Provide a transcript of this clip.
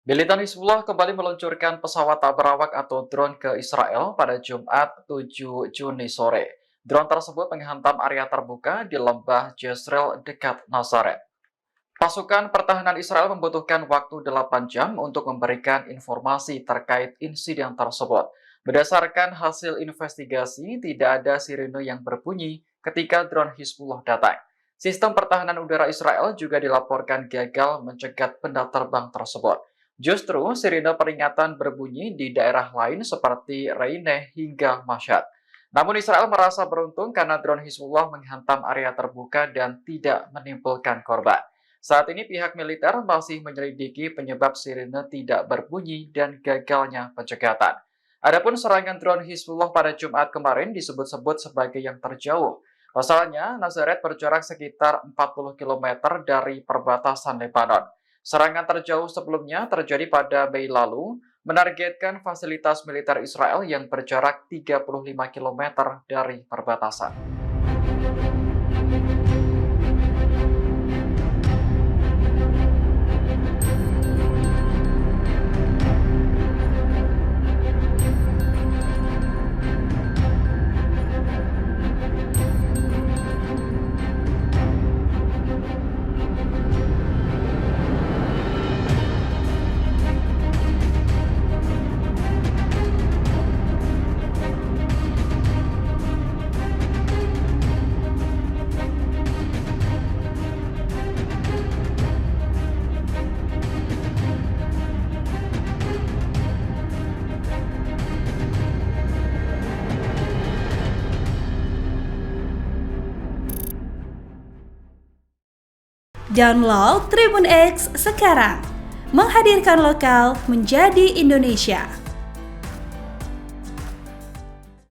Militan Hizbullah kembali meluncurkan pesawat tak berawak atau drone ke Israel pada Jumat 7 Juni sore. Drone tersebut menghantam area terbuka di lembah Jezreel dekat Nazaret. Pasukan pertahanan Israel membutuhkan waktu 8 jam untuk memberikan informasi terkait insiden tersebut. Berdasarkan hasil investigasi, tidak ada sirene yang berbunyi ketika drone Hizbullah datang. Sistem pertahanan udara Israel juga dilaporkan gagal mencegat benda terbang tersebut. Justru sirine peringatan berbunyi di daerah lain seperti Reineh hingga Mashhad. Namun Israel merasa beruntung karena drone Hizbullah menghantam area terbuka dan tidak menimbulkan korban. Saat ini pihak militer masih menyelidiki penyebab sirine tidak berbunyi dan gagalnya pencegatan. Adapun serangan drone Hizbullah pada Jumat kemarin disebut-sebut sebagai yang terjauh. Pasalnya, Nazaret berjarak sekitar 40 km dari perbatasan Lebanon. Serangan terjauh sebelumnya terjadi pada Mei lalu, menargetkan fasilitas militer Israel yang berjarak 35 km dari perbatasan. Download Tribun X sekarang, menghadirkan lokal menjadi Indonesia.